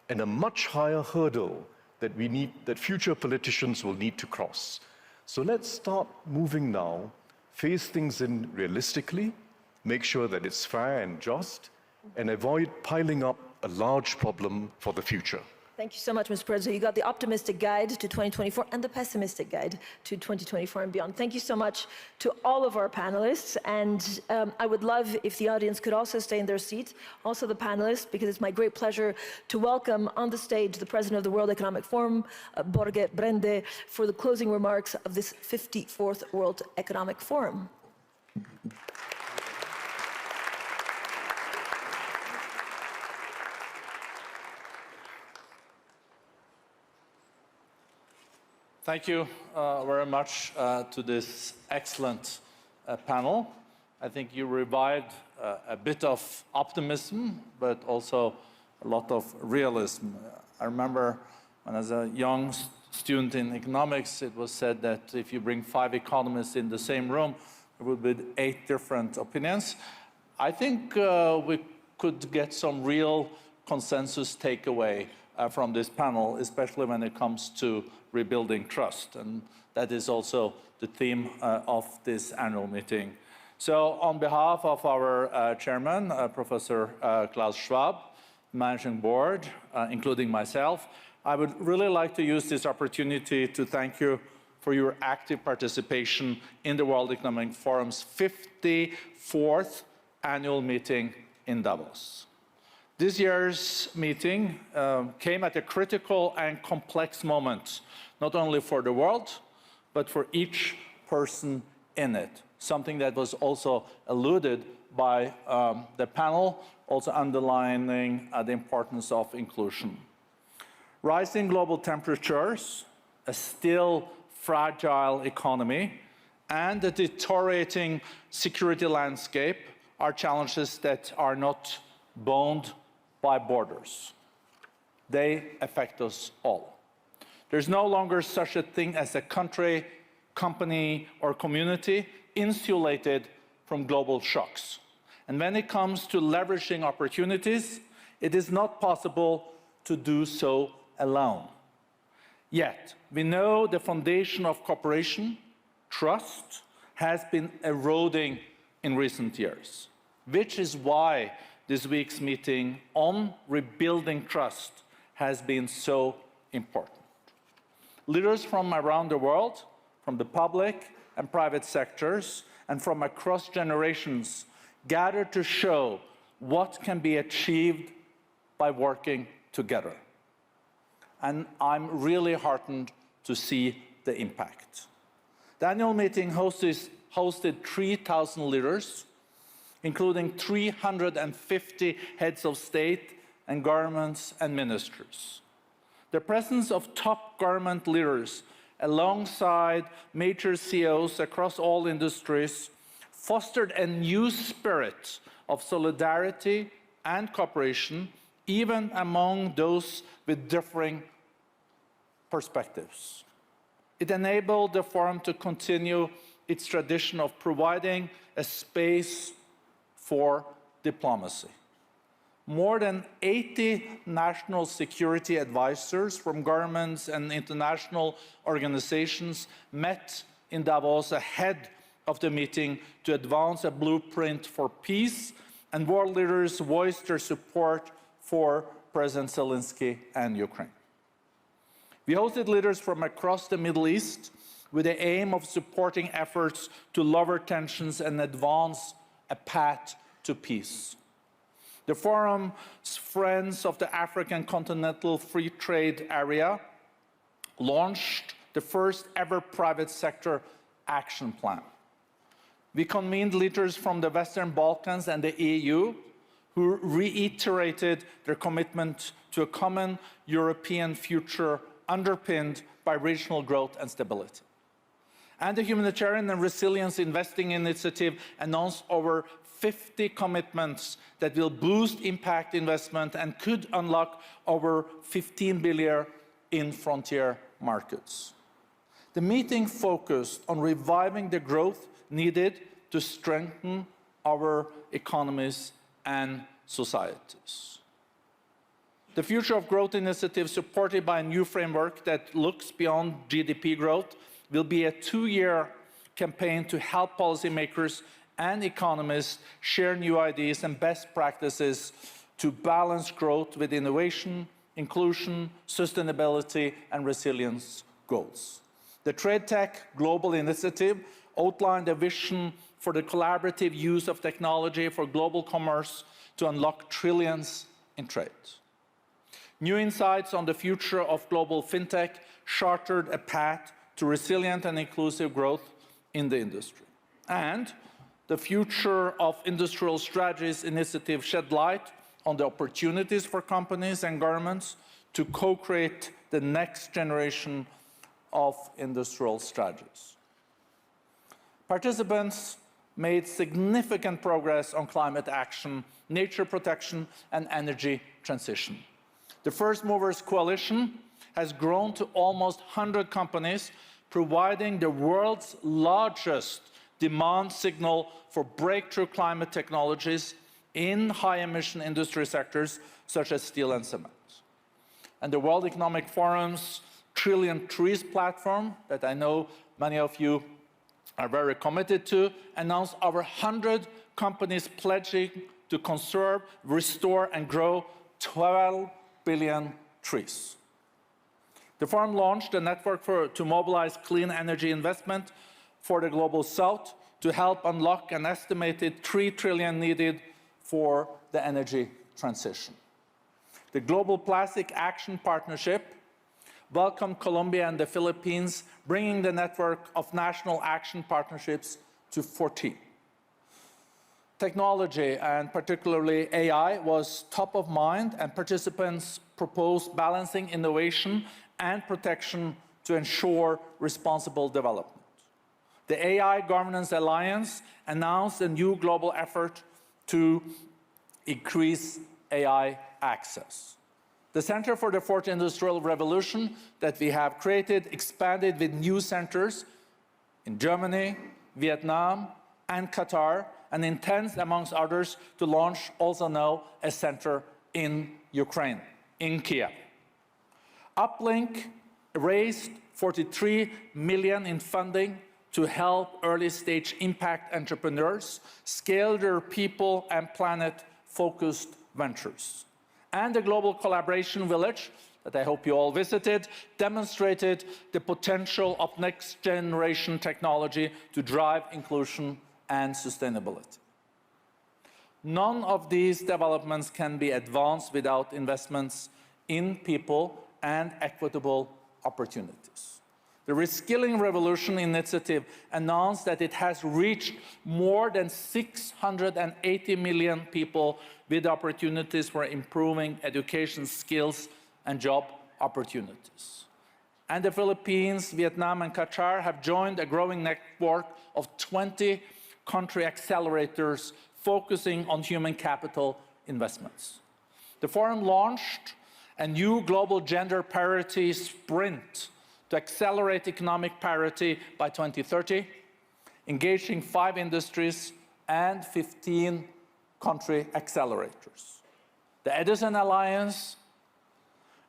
and a much higher hurdle that future politicians will need to cross. So let's start moving now, phase things in realistically, make sure that it's fair and just, and avoid piling up a large problem for the future. Thank you so much, Mr. President. You got the optimistic guide to 2024 and the pessimistic guide to 2024 and beyond. Thank you so much to all of our panelists. And I would love if the audience could also stay in their seats, also the panelists, because it's my great pleasure to welcome on the stage the President of the World Economic Forum, Borge Brende, for the closing remarks of this 54th World Economic Forum. Thank you very much to this excellent panel. I think you revived a bit of optimism, but also a lot of realism. I remember when, as a young student in economics, it was said that if you bring 5 economists in the same room, there would be 8 different opinions. I think we could get some real consensus takeaway from this panel, especially when it comes to rebuilding trust. And that is also the theme of this annual meeting. So on behalf of our chairman, Professor Klaus Schwab, managing board, including myself, I would really like to use this opportunity to thank you for your active participation in the World Economic Forum's 54th annual meeting in Davos. This year's meeting came at a critical and complex moment, not only for the world, but for each person in it, something that was also alluded by the panel, also underlining the importance of inclusion. Rising global temperatures, a still fragile economy, and a deteriorating security landscape are challenges that are not bound by borders. They affect us all. There's no longer such a thing as a country, company, or community insulated from global shocks. And when it comes to leveraging opportunities, it is not possible to do so alone. Yet, we know the foundation of cooperation, trust, has been eroding in recent years, which is why this week's meeting on rebuilding trust has been so important. Leaders from around the world, from the public and private sectors, and from across generations gathered to show what can be achieved by working together. And I'm really heartened to see the impact. The annual meeting hosted 3,000 leaders, including 350 heads of state and governments and ministers. The presence of top government leaders alongside major CEOs across all industries fostered a new spirit of solidarity and cooperation, even among those with differing perspectives. It enabled the forum to continue its tradition of providing a space for diplomacy. More than 80 national security advisors from governments and international organizations met in Davos ahead of the meeting to advance a blueprint for peace, and world leaders voiced their support for President Zelensky and Ukraine. We hosted leaders from across the Middle East with the aim of supporting efforts to lower tensions and advance a path to peace. The forum's Friends of the African Continental Free Trade Area launched the first ever private sector action plan. We convened leaders from the Western Balkans and the EU who reiterated their commitment to a common European future underpinned by regional growth and stability. And the Humanitarian and Resilience Investing Initiative announced over 50 commitments that will boost impact investment and could unlock over 15 billion in frontier markets. The meeting focused on reviving the growth needed to strengthen our economies and societies. The Future of Growth initiative, supported by a new framework that looks beyond GDP growth, will be a 2-year campaign to help policymakers and economists share new ideas and best practices to balance growth with innovation, inclusion, sustainability, and resilience goals. The TradeTech Global Initiative outlined a vision for the collaborative use of technology for global commerce to unlock trillions in trade. New insights on the future of global fintech chartered a path to resilient and inclusive growth in the industry. And the Future of Industrial Strategies initiative shed light on the opportunities for companies and governments to co-create the next generation of industrial strategies. Participants made significant progress on climate action, nature protection, and energy transition. The First Movers Coalition has grown to almost 100 companies, providing the world's largest demand signal for breakthrough climate technologies in high-emission industry sectors such as steel and cement. And the World Economic Forum's Trillion Trees platform, that I know many of you are very committed to, announced over 100 companies pledging to conserve, restore, and grow 12 billion trees. The forum launched a network to mobilize clean energy investment for the Global South to help unlock an estimated 3 trillion needed for the energy transition. The Global Plastic Action Partnership welcomed Colombia and the Philippines, bringing the network of national action partnerships to 14. Technology, and particularly AI, was top of mind, and participants proposed balancing innovation and protection to ensure responsible development. The AI Governance Alliance announced a new global effort to increase AI access. The Center for the Fourth Industrial Revolution that we have created expanded with new centers in Germany, Vietnam, and Qatar, and intends, amongst others, to launch also now a center in Ukraine, in Kiev. Uplink raised 43 million in funding to help early-stage impact entrepreneurs scale their people and planet-focused ventures. And the Global Collaboration Village, that I hope you all visited, demonstrated the potential of next-generation technology to drive inclusion and sustainability. None of these developments can be advanced without investments in people and equitable opportunities. The Reskilling Revolution initiative announced that it has reached more than 680 million people with opportunities for improving education skills and job opportunities. And the Philippines, Vietnam, and Qatar have joined a growing network of 20 country accelerators focusing on human capital investments. The forum launched a new global gender parity sprint to accelerate economic parity by 2030, engaging 5 industries and 15 country accelerators. The Edison Alliance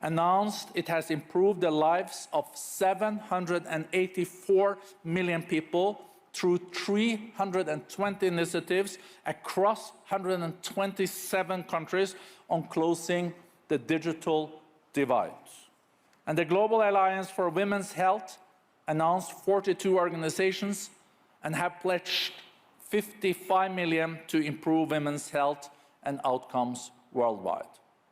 announced it has improved the lives of 784 million people through 320 initiatives across 127 countries on closing the digital divide. And the Global Alliance for Women's Health announced 42 organizations and have pledged 55 million to improve women's health and outcomes worldwide.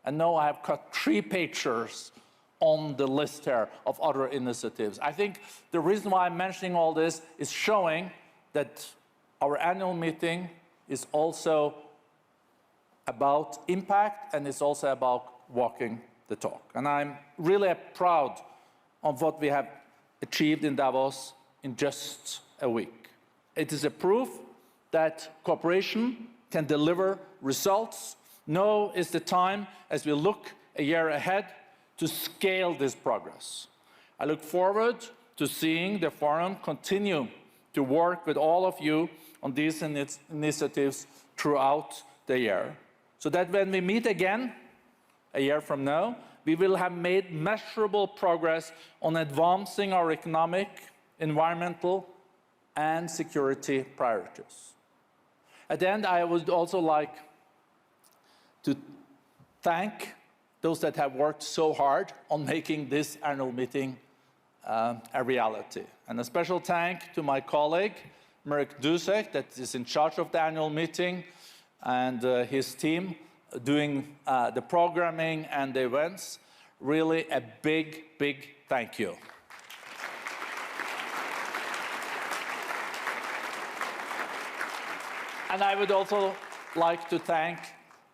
And now I have cut 3 pages on the list here of other initiatives. I think the reason why I'm mentioning all this is showing that our annual meeting is also about impact, and it's also about walking the talk. And I'm really proud of what we have achieved in Davos in just a week. It is a proof that cooperation can deliver results. Now is the time, as we look a year ahead, to scale this progress. I look forward to seeing the forum continue to work with all of you on these initiatives throughout the year, so that when we meet again a year from now, we will have made measurable progress on advancing our economic, environmental, and security priorities. At the end, I would also like to thank those that have worked so hard on making this annual meeting a reality. And a special thank to my colleague, Marek Dusek, that is in charge of the annual meeting, and his team doing the programming and the events. Really a big, big thank you. And I would also like to thank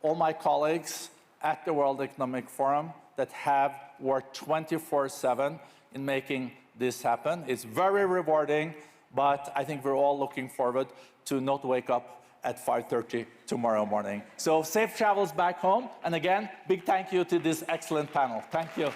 all my colleagues at the World Economic Forum that have worked 24/7 in making this happen. It's very rewarding, but I think we're all looking forward to not wake up at 5:30 tomorrow morning. So safe travels back home. And again, big thank you to this excellent panel. Thank you.